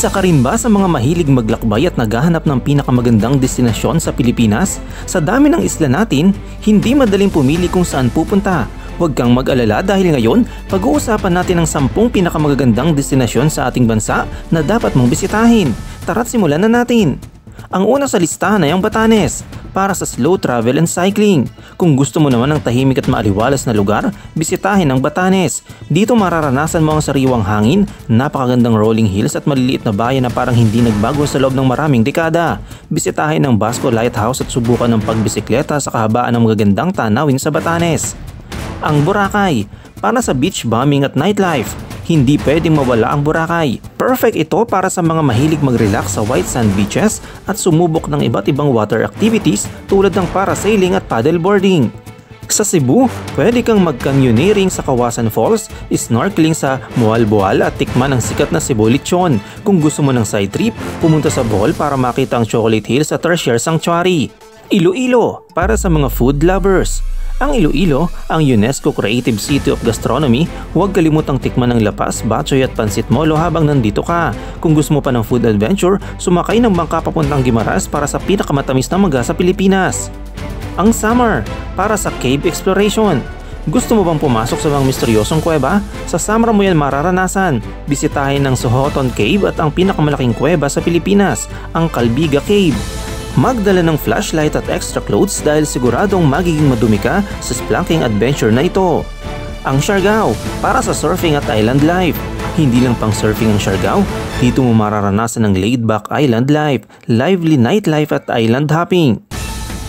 Isa ka rin ba sa mga mahilig maglakbay at naghahanap ng pinakamagandang destinasyon sa Pilipinas? Sa dami ng isla natin, hindi madaling pumili kung saan pupunta. Huwag kang mag-alala dahil ngayon, pag-uusapan natin ang 10 pinakamagagandang destinasyon sa ating bansa na dapat mong bisitahin. Tara't simulan na natin! Ang una sa listahan ay ang Batanes, para sa slow travel and cycling. Kung gusto mo naman ng tahimik at maaliwalas na lugar, bisitahin ang Batanes. Dito mararanasan mo ang sariwang hangin, napakagandang rolling hills at maliliit na bayan na parang hindi nagbago sa loob ng maraming dekada. Bisitahin ang Basco Lighthouse at subukan ng pagbisikleta sa kahabaan ng magagandang tanawin sa Batanes. Ang Boracay, para sa beach bombing at nightlife. Hindi pwedeng mawala ang Boracay. Perfect ito para sa mga mahilig mag-relax sa white sand beaches at sumubok ng iba't ibang water activities tulad ng parasailing at paddleboarding. Sa Cebu, pwede kang mag-canyoneering sa Kawasan Falls, snorkeling sa Moalboal at tikman ang sikat na Cebu Lechon. Kung gusto mo ng side trip, pumunta sa Bohol para makita ang Chocolate Hills at Tertiary Sanctuary. Iloilo, para sa mga food lovers. Ang Iloilo, ang UNESCO Creative City of Gastronomy, huwag kalimutang tikman ng lapas, batchoy at pansit molo habang nandito ka. Kung gusto mo pa ng food adventure, sumakay ng bangka papuntang Guimaras para sa pinakamatamis na mangga sa Pilipinas. Ang Samar, para sa cave exploration. Gusto mo bang pumasok sa mga misteryosong kuweba? Sa Samar mo yan mararanasan. Bisitahin ang Sohoton Cave at ang pinakamalaking kuweba sa Pilipinas, ang Calbiga Cave. Magdala ng flashlight at extra clothes dahil siguradong magiging madumi ka sa spelunking adventure na ito. Ang Siargao, para sa surfing at island life. Hindi lang pang surfing ang Siargao, dito mo mararanasan ng laid-back island life, lively nightlife at island hopping.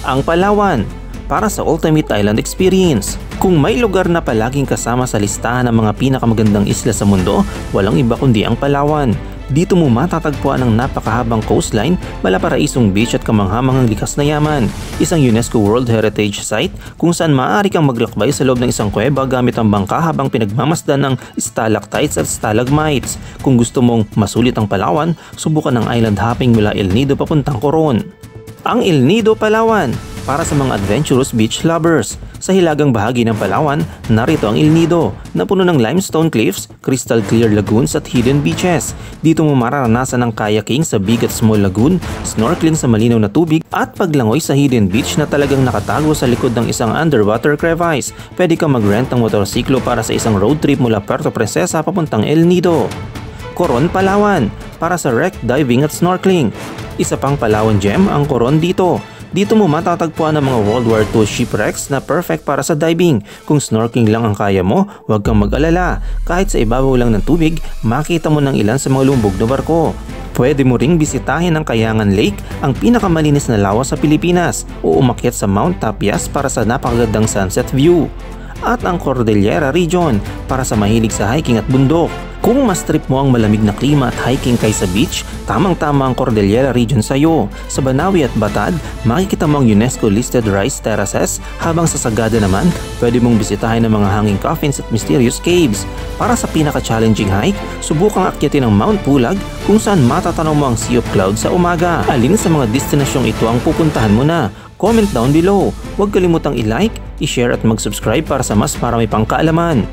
Ang Palawan, para sa ultimate island experience. Kung may lugar na palaging kasama sa listahan ng mga pinakamagandang isla sa mundo, walang iba kundi ang Palawan. Dito mo matatagpuan ang napakahabang coastline, malaparaisong beach at kamanghamanghang likas na yaman. Isang UNESCO World Heritage Site kung saan maaari kang maglakbay sa loob ng isang kuweba gamit ang bangka habang pinagmamasdan ng stalactites at stalagmites. Kung gusto mong masulit ang Palawan, subukan ang island hopping mula El Nido papuntang Coron. Ang El Nido, Palawan, para sa mga adventurous beach lovers. Sa hilagang bahagi ng Palawan, narito ang El Nido, na puno ng limestone cliffs, crystal clear lagoons at hidden beaches. Dito mo mararanasan ang kayaking sa big at small lagoon, snorkeling sa malinaw na tubig, at paglangoy sa hidden beach na talagang nakatago sa likod ng isang underwater crevice. Pwede kang mag-rent ng motorsiklo para sa isang road trip mula Puerto Princesa papuntang El Nido. Coron, Palawan, para sa wreck diving at snorkeling. Isa pang Palawan gem ang Coron dito. Dito mo matatagpuan ang mga World War II shipwrecks na perfect para sa diving. Kung snorkeling lang ang kaya mo, huwag kang mag-alala. Kahit sa ibabaw lang ng tubig, makita mo ng ilan sa mga lumbog na barko. Pwede mo ring bisitahin ang Kayangan Lake, ang pinakamalinis na lawa sa Pilipinas, o umakyat sa Mount Tapias para sa napakagandang sunset view. At ang Cordillera Region, para sa mahilig sa hiking at bundok. Kung mas trip mo ang malamig na klima at hiking kaysa beach, tamang-tama ang Cordillera Region sa iyo. Sa Banawi at Batad, makikita mo ang UNESCO listed rice terraces, habang sa Sagada naman, pwede mong bisitahin ang mga hanging coffins at mysterious caves. Para sa pinaka-challenging hike, subukang akyatin ang Mount Pulag kung saan matatanaw mo ang Sea of Clouds sa umaga. Alin sa mga destinasyong ito ang pupuntahan mo na? Comment down below. Huwag kalimutang i-like, i-share at mag-subscribe para sa mas marami pang kaalaman.